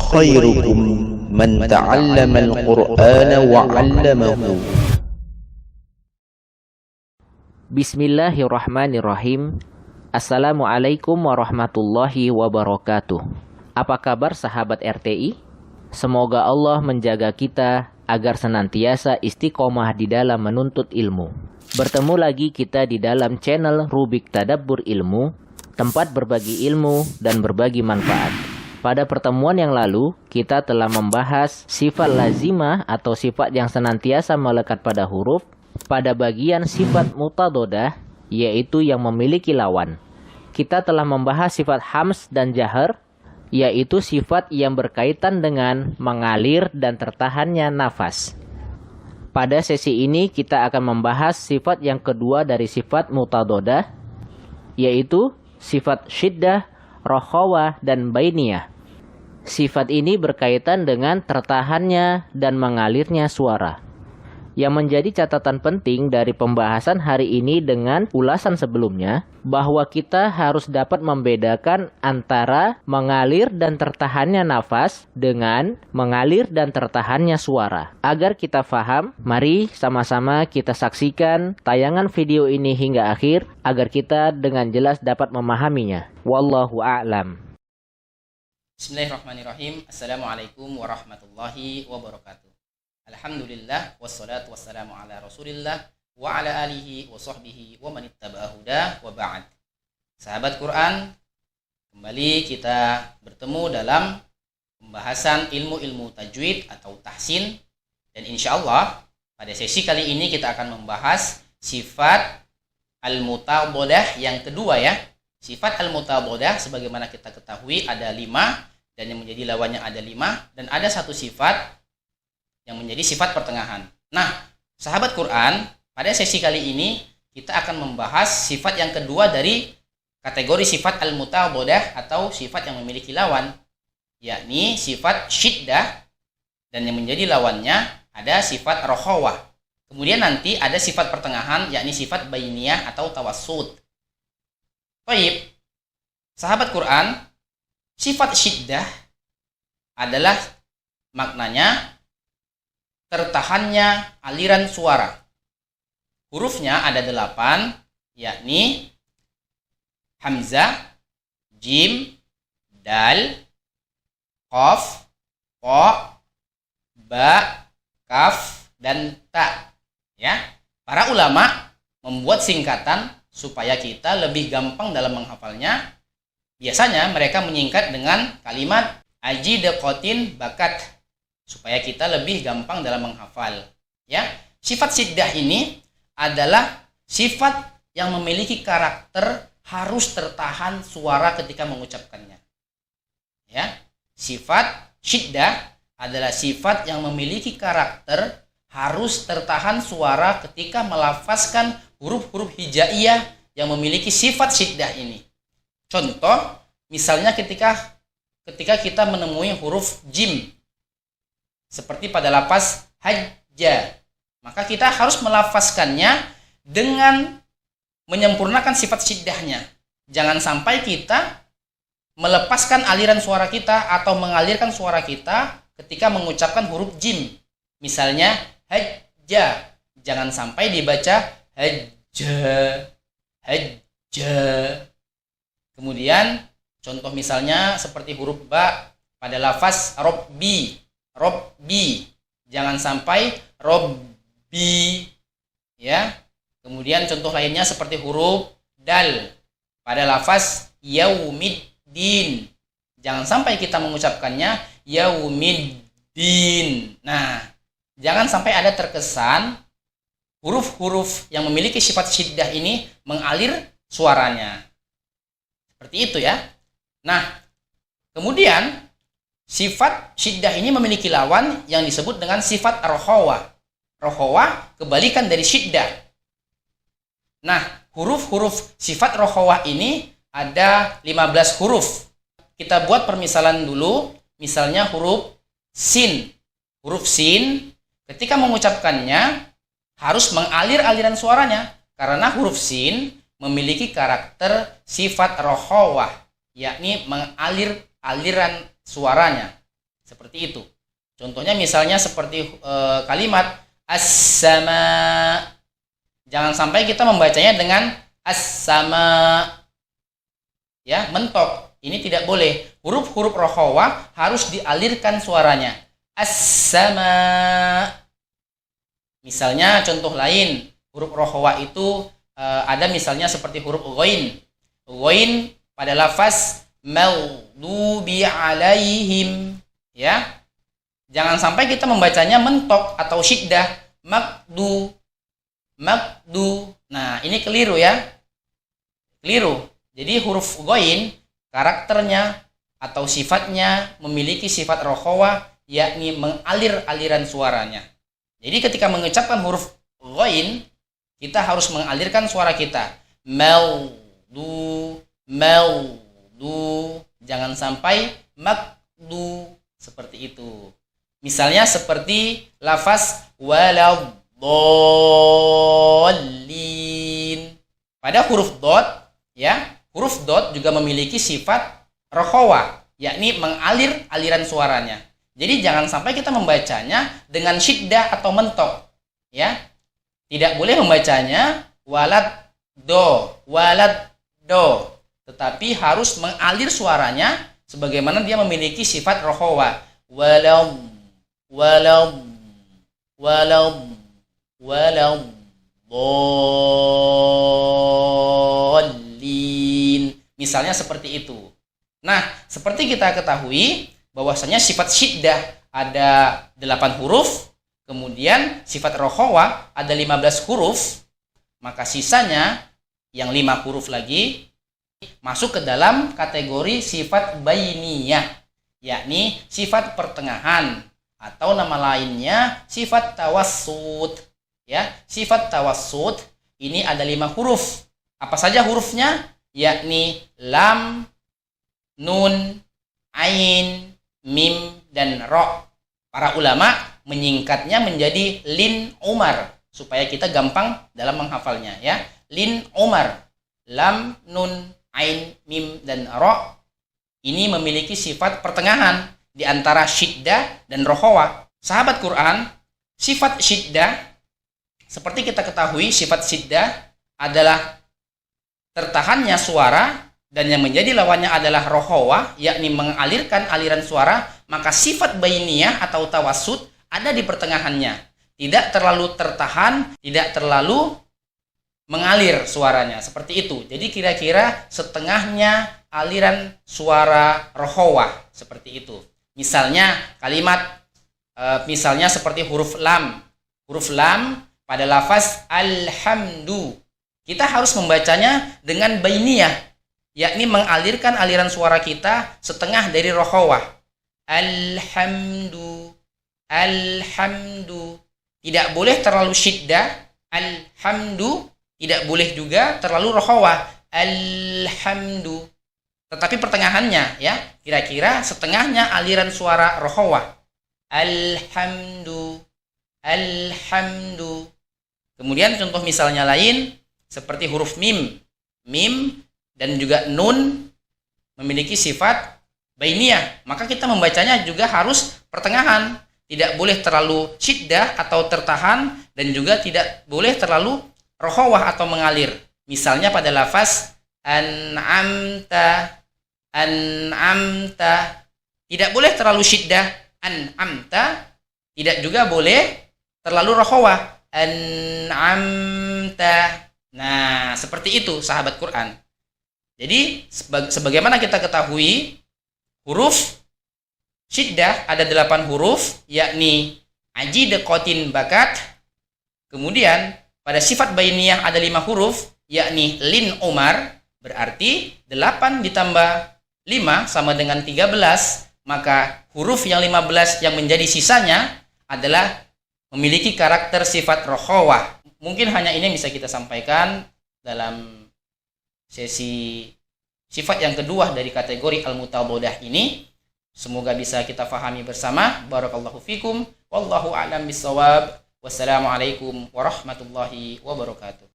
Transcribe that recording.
خيركم من تعلم القرآن وعلمه. Bismillahirrahmanirrahim. Assalamualaikum warahmatullahi wabarakatuh. Apa kabar sahabat RTI? Semoga Allah menjaga kita agar senantiasa istiqomah di dalam menuntut ilmu. Bertemu lagi kita di dalam channel Rubik Tadabbur Ilmu, tempat berbagi ilmu dan berbagi manfaat. Pada pertemuan yang lalu, kita telah membahas sifat lazimah atau sifat yang senantiasa melekat pada huruf pada bagian sifat mutadodah, yaitu yang memiliki lawan. Kita telah membahas sifat hams dan jahar, yaitu sifat yang berkaitan dengan mengalir dan tertahannya nafas. Pada sesi ini kita akan membahas sifat yang kedua dari sifat mutadodah, yaitu sifat syiddah, rokhawah, dan bainiyah. Sifat ini berkaitan dengan tertahannya dan mengalirnya suara. Yang menjadi catatan penting dari pembahasan hari ini dengan ulasan sebelumnya, bahwa kita harus dapat membedakan antara mengalir dan tertahannya nafas dengan mengalir dan tertahannya suara. Agar kita faham, mari sama-sama kita saksikan tayangan video ini hingga akhir, agar kita dengan jelas dapat memahaminya. Wallahu a'lam. Bismillahirrahmanirrahim. Assalamualaikum warahmatullahi wabarakatuh. Alhamdulillah wassalatu wassalamu ala Rasulillah wa ala alihi wa sahbihi wa man ittaba'a huda wa ba'd. Sahabat Quran, kembali kita bertemu dalam pembahasan ilmu-ilmu tajwid atau tahsin, dan insyaallah pada sesi kali ini kita akan membahas sifat al-mutabodah yang kedua ya. Sifat al-mutabodah sebagaimana kita ketahui ada 5, dan yang menjadi lawannya ada 5, dan ada satu sifat yang menjadi sifat pertengahan. Nah, sahabat Quran, pada sesi kali ini kita akan membahas sifat yang kedua dari kategori sifat al-mutabodah atau sifat yang memiliki lawan, yakni sifat syiddah, dan yang menjadi lawannya ada sifat rokhawah. Kemudian nanti ada sifat pertengahan, yakni sifat bainiyah atau tawassut. Baik, sahabat Quran, sifat syiddah adalah maknanya tertahannya aliran suara. Hurufnya ada 8, yakni hamzah, jim, dal, qaf, qa, ba, kaf, dan ta. Ya, para ulama membuat singkatan supaya kita lebih gampang dalam menghafalnya. Biasanya mereka menyingkat dengan kalimat ajidaqatin bakat, supaya kita lebih gampang dalam menghafal. Ya, sifat syiddah ini adalah sifat yang memiliki karakter harus tertahan suara ketika mengucapkannya. Ya, sifat syiddah adalah sifat yang memiliki karakter harus tertahan suara ketika melafazkan huruf-huruf hijaiyah yang memiliki sifat syiddah ini. Contoh, misalnya ketika kita menemui huruf jim, seperti pada lafaz hajja, maka kita harus melafazkannya dengan menyempurnakan sifat syiddahnya. Jangan sampai kita melepaskan aliran suara kita atau mengalirkan suara kita ketika mengucapkan huruf jim. Misalnya hajja, jangan sampai dibaca hajja, hajja. Kemudian contoh misalnya seperti huruf ba pada lafaz robbi, robbi, jangan sampai robbi, ya. Kemudian contoh lainnya seperti huruf dal pada lafaz yaumiddin, jangan sampai kita mengucapkannya yaumiddin. Nah, jangan sampai ada terkesan huruf-huruf yang memiliki sifat syiddah ini mengalir suaranya. Seperti itu ya. Nah, kemudian sifat syiddah ini memiliki lawan yang disebut dengan sifat rokhawah. Rokhawah kebalikan dari syiddah. Nah, huruf-huruf sifat rokhawah ini ada 15 huruf. Kita buat permisalan dulu. Misalnya huruf sin. Huruf sin ketika mengucapkannya harus mengalir aliran suaranya, karena huruf sin memiliki karakter sifat rokhawah, yakni mengalir aliran suaranya. Seperti itu. Contohnya misalnya seperti kalimat as-sama. Jangan sampai kita membacanya dengan as-sama. Ya, mentok. Ini tidak boleh. Huruf-huruf rokhawah harus dialirkan suaranya. As-sama. Misalnya contoh lain, huruf rokhawah itu ada misalnya seperti huruf ghain. Ghain pada lafaz maghdubi alaihim, ya. Jangan sampai kita membacanya mentok atau syiddah, makdu. Nah, ini keliru ya. Keliru. Jadi huruf ghain karakternya atau sifatnya memiliki sifat rokhawah, yakni mengalir aliran suaranya. Jadi ketika mengucapkan huruf ghain, kita harus mengalirkan suara kita. Meldu. Jangan sampai makdu. Seperti itu. Misalnya seperti lafaz waladdallin. Pada huruf dot, ya, huruf dot juga memiliki sifat rokhawah, yakni mengalir aliran suaranya. Jadi jangan sampai kita membacanya dengan syiddah atau mentok, ya. Tidak boleh membacanya walad do, tetapi harus mengalir suaranya sebagaimana dia memiliki sifat rokhawah. Waladdallin. Misalnya seperti itu. Nah, seperti kita ketahui bahwasanya sifat syiddah ada 8 huruf, kemudian sifat rokhawah ada 15 huruf, maka sisanya yang 5 huruf lagi masuk ke dalam kategori sifat bainiyah, yakni sifat pertengahan atau nama lainnya sifat tawassut. Ya, sifat tawassut ini ada 5 huruf. Apa saja hurufnya? Yakni lam, nun, ain, mim, dan ro. Para ulama menyingkatnya menjadi lin umar supaya kita gampang dalam menghafalnya, ya. Lin umar, lam, nun, ain, mim, dan ro ini memiliki sifat pertengahan di antara syiddah dan rokhawah. Sahabat Quran, sifat syiddah seperti kita ketahui, sifat syiddah adalah tertahannya suara, dan yang menjadi lawannya adalah rokhawah, yakni mengalirkan aliran suara. Maka sifat bainiyah atau tawassut ada di pertengahannya, tidak terlalu tertahan, tidak terlalu mengalir suaranya, seperti itu. Jadi kira-kira setengahnya aliran suara rokhawah, seperti itu. Misalnya kalimat misalnya seperti huruf lam. Huruf lam pada lafaz alhamdu, kita harus membacanya dengan bainiyah, yakni mengalirkan aliran suara kita setengah dari rokhawah. Alhamdu. Tidak boleh terlalu syiddah. Alhamdu. Tidak boleh juga terlalu rokhawah. Alhamdu. Tetapi pertengahannya, ya, kira-kira setengahnya aliran suara rokhawah. Alhamdu. Kemudian contoh misalnya lain seperti huruf mim. Mim dan juga nun memiliki sifat bainiyah, maka kita membacanya juga harus pertengahan, tidak boleh terlalu syiddah atau tertahan, dan juga tidak boleh terlalu rokhawah atau mengalir. Misalnya pada lafaz an'amta, tidak boleh terlalu syiddah, an'amta, tidak juga boleh terlalu rokhawah, an'amta. Nah, seperti itu sahabat Quran. Jadi sebagaimana kita ketahui, huruf syiddah ada 8 huruf, yakni ajidekotin bakat. Kemudian pada sifat bainiyah ada 5 huruf, yakni lin umar. Berarti 8 ditambah 5 sama dengan 13. Maka huruf yang 15 yang menjadi sisanya adalah memiliki karakter sifat rokhawah. Mungkin hanya ini yang bisa kita sampaikan dalam sesi sifat yang kedua dari kategori al-mutabodah ini. Semoga bisa kita fahami bersama. Barakallahu fikum. Wallahu a'lam bissawab. Wassalamualaikum warahmatullahi wabarakatuh.